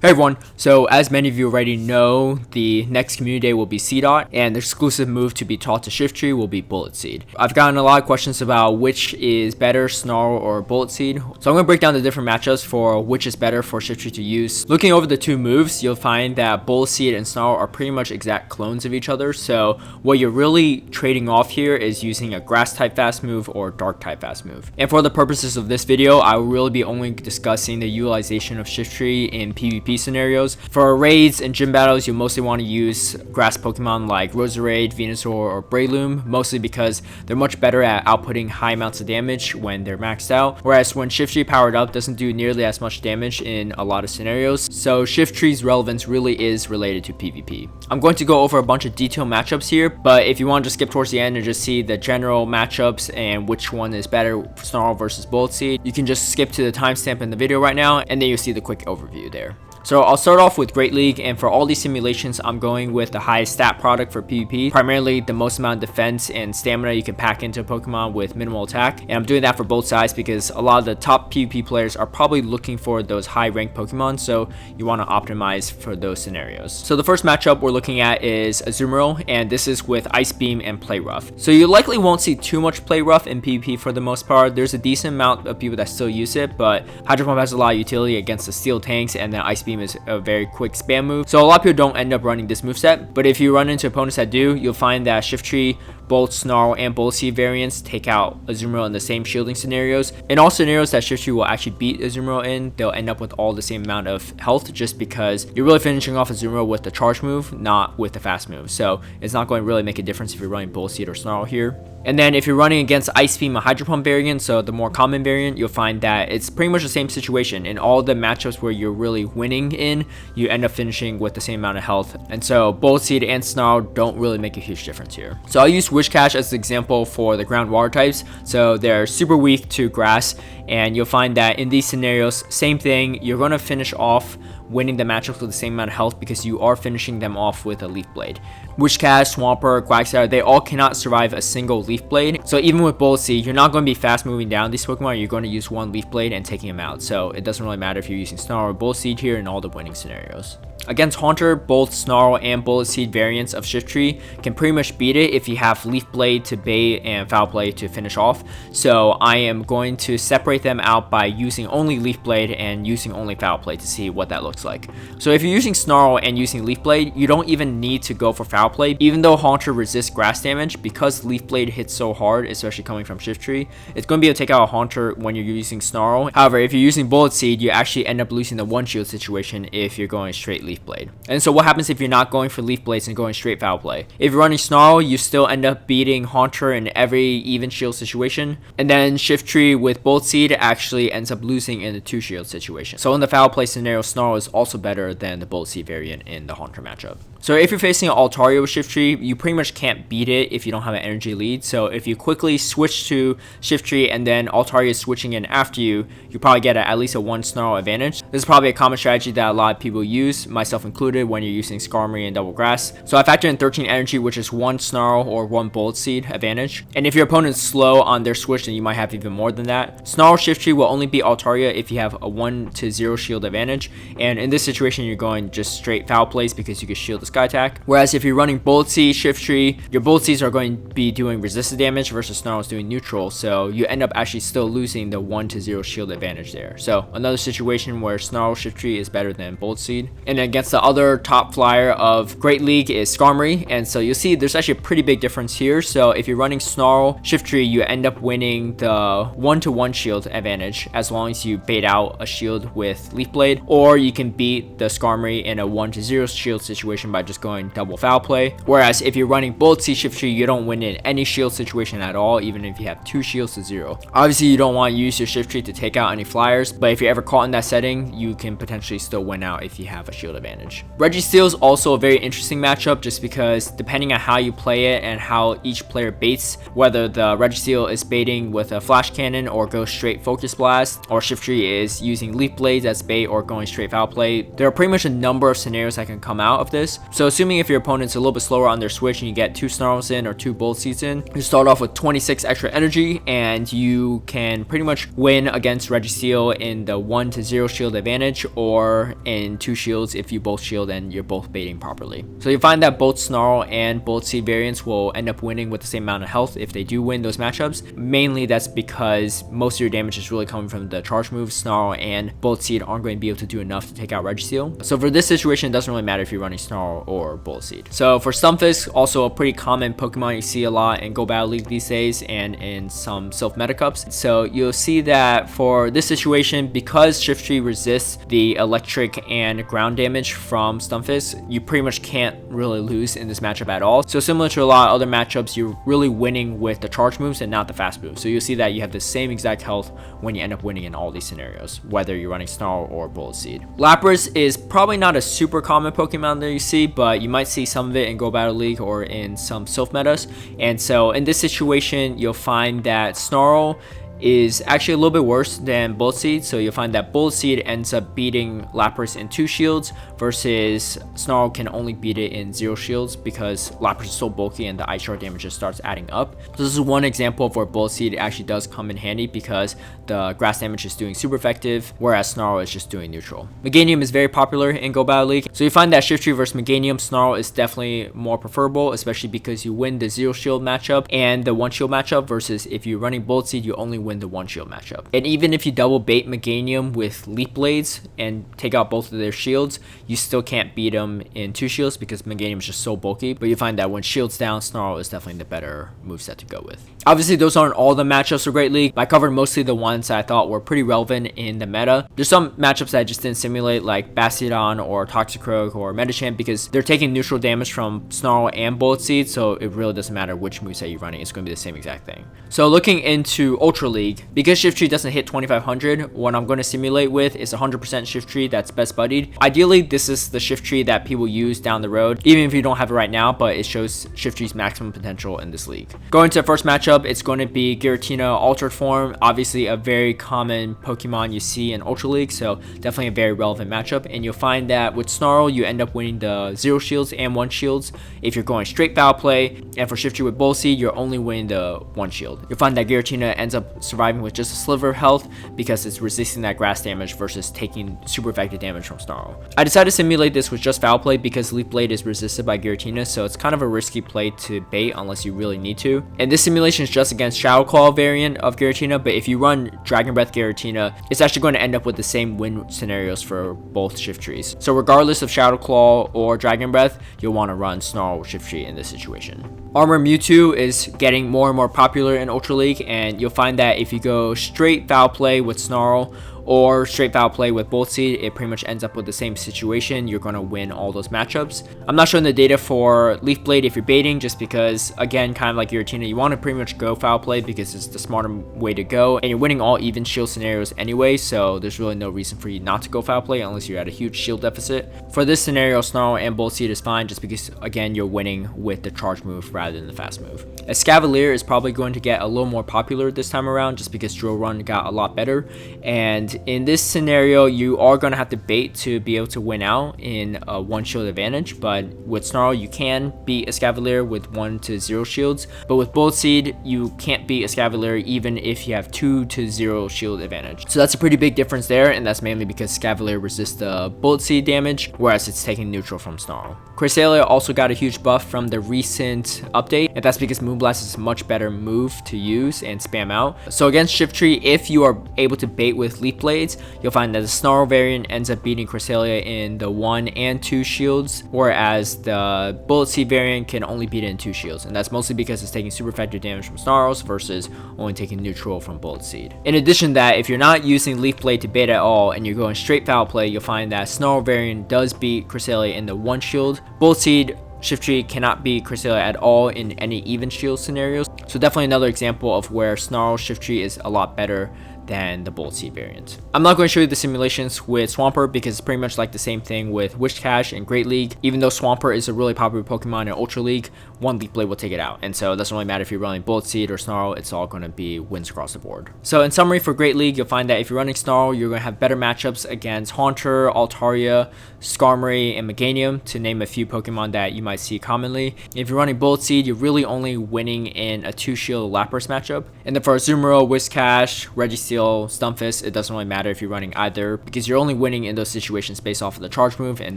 Hey everyone, so as many of you already know, the next community day will be Seedot, and the exclusive move to be taught to Shiftry will be Bullet Seed. I've gotten a lot of questions about which is better, Snarl or Bullet Seed, so I'm going to break down the different matchups for which is better for Shiftry to use. Looking over the two moves, you'll find that Bullet Seed and Snarl are pretty much exact clones of each other, so what you're really trading off here is using a Grass type fast move or Dark type fast move. And for the purposes of this video, I will really be only discussing the utilization of Shiftry in PvP scenarios. For raids and gym battles, you mostly want to use grass Pokemon like Roserade, Venusaur, or Breloom, mostly because they're much better at outputting high amounts of damage when they're maxed out, whereas when Shiftry powered up doesn't do nearly as much damage in a lot of scenarios, so Shiftry's relevance really is related to PvP. I'm going to go over a bunch of detailed matchups here, but if you want to skip towards the end and just see the general matchups and which one is better, Snarl versus Bullet Seed, you can just skip to the timestamp in the video right now, and then you'll see the quick overview there. So I'll start off with Great League, and for all these simulations, I'm going with the highest stat product for PvP, primarily the most amount of defense and stamina you can pack into a Pokemon with minimal attack. And I'm doing that for both sides because a lot of the top PvP players are probably looking for those high ranked Pokemon, so you want to optimize for those scenarios. So the first matchup we're looking at is Umbreon, and this is with Ice Beam and Play Rough. So you likely won't see too much Play Rough in PvP for the most part. There's a decent amount of people that still use it, but Hydro Pump has a lot of utility against the steel tanks, and then Ice Beam is a very quick spam move, so a lot of people don't end up running this moveset. But if you run into opponents that do, you'll find that Shiftry, both Snarl and Bullet Seed variants take out Umbreon in the same shielding scenarios. In all scenarios that Shiftry will actually beat Umbreon in, they'll end up with all the same amount of health, just because you're really finishing off Umbreon with the charge move, not with the fast move. So it's not going to really make a difference if you're running Bullet Seed or Snarl here. And then if you're running against Ice Beam, a Hydro Pump variant, so the more common variant, you'll find that it's pretty much the same situation. In all the matchups where you're really winning in, you end up finishing with the same amount of health. And so Bullet Seed and Snarl don't really make a huge difference here. So I'll use Wishcash as the example for the ground water types. So they're super weak to grass, and you'll find that in these scenarios, same thing, you're going to finish off winning the matchups with the same amount of health because you are finishing them off with a Leaf Blade. Wishcash, Swampert, Quagsire, they all cannot survive a single Leaf Blade. So even with Bullet Seed, you're not going to be fast moving down these Pokemon. You're going to use one Leaf Blade and taking them out. So it doesn't really matter if you're using Snarl or Bullet Seed here in all the winning scenarios. Against Haunter, both Snarl and Bullet Seed variants of Shiftry can pretty much beat it if you have Leaf Blade to bait and Foul Play to finish off. So I am going to separate them out by using only Leaf Blade and using only Foul Play to see what that looks like. So if you're using Snarl and using Leaf Blade, you don't even need to go for Foul Play. Even though Haunter resists grass damage, because Leaf Blade hits so hard, especially coming from Shiftry, it's going to be able to take out a Haunter when you're using Snarl. However, if you're using Bullet Seed, you actually end up losing the one shield situation if you're going straight Leaf Blade. And so what happens if you're not going for Leaf Blades and going straight Foul Play? If you're running Snarl, you still end up beating Haunter in every even shield situation, and then Shiftry with Bullet Seed actually ends up losing in the two shield situation. So in the Foul Play scenario, Snarl is also better than the Bullet Seed variant in the Haunter matchup. So if you're facing an Altaria with Shiftry, you pretty much can't beat it if you don't have an energy lead. So if you quickly switch to Shiftry and then Altaria is switching in after you, you probably get at least a one Snarl advantage. This is probably a common strategy that a lot of people use, myself included, when you're using Skarmory and Double Grass. So I factor in 13 energy, which is one Snarl or one Bullet Seed advantage. And if your opponent's slow on their switch, then you might have even more than that. Snarl Shiftry will only beat Altaria if you have a 1-0 shield advantage. And in this situation, you're going just straight Foul Plays because you can shield the Sky Attack. Whereas if you're running Bullet Seed, Shiftry, your Bullet Seeds are going to be doing resisted damage versus Snarl is doing neutral. So you end up actually still losing the 1-0 shield advantage there. So another situation where Snarl Shiftry is better than Bullet Seed. And against the other top flyer of Great League is Skarmory, and so you'll see there's actually a pretty big difference here. So if you're running Snarl Shiftry, you end up winning the 1-to-1 shield advantage as long as you bait out a shield with Leaf Blade, or you can beat the Skarmory in a 1-to-0 shield situation by just going double Foul Play. Whereas if you're running Bullet Seed Shiftry, you don't win in any shield situation at all, even if you have 2 shields to 0. Obviously you don't want to use your Shiftry to take out any flyers, but if you're ever caught in that setting, you can potentially still win out if you have a shield advantage. Registeel is also a very interesting matchup just because depending on how you play it and how each player baits, whether the Registeel is baiting with a flash cannon or goes straight focus blast, or Shiftry is using leaf blades as bait or going straight foul play, there are pretty much a number of scenarios that can come out of this. So assuming if your opponent's a little bit slower on their switch and you get 2 Snarls in or 2 Bolt Seeds in, you start off with 26 extra energy and you can pretty much win against Registeel in the 1-0 shield advantage or in 2 shields if you both shield and you're both baiting properly. So you find that both Snarl and Bolt Seed variants will end up winning with the same amount of health if they do win those matchups. Mainly that's because most of your damage is really coming from the charge moves. Snarl and Bolt Seed aren't going to be able to do enough to take out Registeel. So for this situation, it doesn't really matter if you're running Snarl or Bolt Seed. So for Stunfisk, also a pretty common Pokemon you see a lot in Go Battle League these days and in some self-meta cups. So you'll see that for this situation, because Shiftry resists the electric and ground damage from Stunfisk, you pretty much can't really lose in this matchup at all. So similar to a lot of other matchups, you're really winning with the charge moves and not the fast moves. So you'll see that you have the same exact health when you end up winning in all these scenarios, whether you're running Snarl or Bolt Seed. Lapras is probably not a super common Pokemon that you see, but you might see some of it in Go Battle League or in some self metas. And so in this situation, you'll find that Snarl is actually a little bit worse than Bolt Seed. So you'll find that Bolt Seed ends up beating Lapras in 2 shields versus Snarl can only beat it in 0 shields because Lapras is so bulky and the ice shard damage just starts adding up. So this is one example of where Bolt Seed actually does come in handy because the grass damage is doing super effective, whereas Snarl is just doing neutral. Meganium is very popular in Go Battle League. So you find that Shiftry versus Meganium, Snarl is definitely more preferable, especially because you win the 0 shield matchup and the 1 shield matchup versus if you're running Bolt Seed, you only win the 1 shield matchup. And even if you double bait Meganium with leaf blades and take out both of their shields, you still can't beat them in 2 shields because Meganium is just so bulky. But you find that when shields down, Snarl is definitely the better moveset to go with. Obviously, those aren't all the matchups for Great League. I covered mostly the ones that I thought were pretty relevant in the meta. There's some matchups that I just didn't simulate, like Bastiodon or Toxicroak or Medicham, because they're taking neutral damage from Snarl and Bolt Seed, so it really doesn't matter which moveset you're running. It's going to be the same exact thing. So looking into Ultra League, because Shiftry doesn't hit 2500, what I'm going to simulate with is 100% Shiftry that's best buddied. Ideally, this is the Shiftry that people use down the road, even if you don't have it right now, but it shows Shiftry's maximum potential in this league. Going to the first matchup, it's going to be Giratina Altered Form, obviously a very common Pokemon you see in Ultra League, so definitely a very relevant matchup. And you'll find that with Snarl, you end up winning the 0 shields and 1 shields if you're going straight foul play, and for Shiftry with Bolt Seed, you're only winning the 1 shield. You'll find that Giratina ends up surviving with just a sliver of health because it's resisting that grass damage versus taking super effective damage from Snarl. I decided to simulate this with just foul play because Leaf Blade is resisted by Giratina, so it's kind of a risky play to bait unless you really need to. And this simulation is just against Shadow Claw variant of Giratina, but if you run Dragon Breath Giratina, it's actually going to end up with the same win scenarios for both Shiftries. So regardless of Shadow Claw or Dragon Breath, you'll want to run Snarl Shiftry in this situation. Armor Mewtwo is getting more and more popular in Ultra League, and you'll find that if you go straight foul play with Snarl or straight foul play with Bolt Seed, it pretty much ends up with the same situation. You're going to win all those matchups. I'm not showing the data for Leaf Blade if you're baiting, just because, again, kind of like Giratina, you want to pretty much go foul play because it's the smarter way to go, and you're winning all even shield scenarios anyway, so there's really no reason for you not to go foul play unless you're at a huge shield deficit. For this scenario, Snarl and Bolt Seed is fine just because, again, you're winning with the charge move rather than the fast move. Escavalier is probably going to get a little more popular this time around just because Drill Run got a lot better, and in this scenario, you are going to have to bait to be able to win out in a 1 shield advantage, but with Snarl, you can beat Escavalier with 1-0 shields, but with Bolt Seed, you can't beat Escavalier even if you have 2-0 shield advantage. So that's a pretty big difference there, and that's mainly because Escavalier resists the Bolt Seed damage, whereas it's taking neutral from Snarl. Cresselia also got a huge buff from the recent update, and that's because Moonblast is a much better move to use and spam out. So against Shiftry, if you are able to bait with Leaf Blades, you'll find that the Snarl variant ends up beating Cresselia in the 1 and 2 shields, whereas the Bullet Seed variant can only beat it in 2 shields, and that's mostly because it's taking super effective damage from Snarls versus only taking neutral from Bullet Seed. In addition to that, if you're not using Leaf Blade to bait at all and you're going straight foul play, you'll find that Snarl variant does beat Cresselia in the 1 shield. Bullet Seed Shiftry cannot beat Cresselia at all in any even shield scenarios, so definitely another example of where Snarl Shiftry is a lot better than the Bullet Seed variant. I'm not going to show you the simulations with Swampert because it's pretty much like the same thing with Whiscash and Great League. Even though Swampert is a really popular Pokemon in Ultra League, one Leaf Blade will take it out. And so it doesn't really matter if you're running Bullet Seed or Snarl, it's all going to be wins across the board. So in summary, for Great League, you'll find that if you're running Snarl, you're going to have better matchups against Haunter, Altaria, Skarmory, and Meganium, to name a few Pokemon that you might see commonly. If you're running Bullet Seed, you're really only winning in a 2-Shield Lapras matchup. And then for Azumarill, Whiscash, Registeel, Stunfisk, it doesn't really matter if you're running either, because you're only winning in those situations based off of the charge move and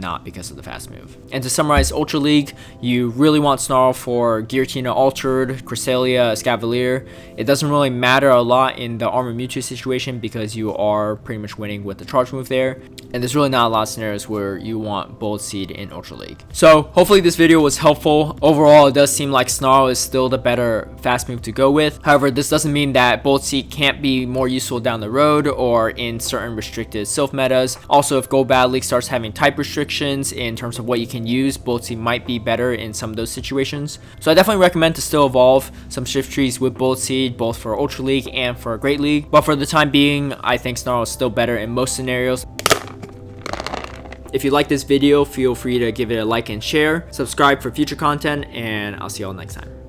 not because of the fast move. And to summarize Ultra League, you really want Snarl for Giratina Altered, Cresselia, Escavalier. It doesn't really matter a lot in the Armor Mewtwo situation because you are pretty much winning with the charge move there. And there's really not a lot of scenarios where you want Bullet Seed in Ultra League. So hopefully this video was helpful. Overall, it does seem like Snarl is still the better fast move to go with. However, this doesn't mean that Bullet Seed can't be more useful down the road or in certain restricted Sylph metas. Also, if Go Battle League starts having type restrictions in terms of what you can use, Bullet Seed might be better in some of those situations. So I definitely recommend to still evolve some Shiftrys with Bullet Seed, both for Ultra League and for Great League. But for the time being, I think Snarl is still better in most scenarios. If you like this video, feel free to give it a like and share, subscribe for future content, and I'll see y'all next time.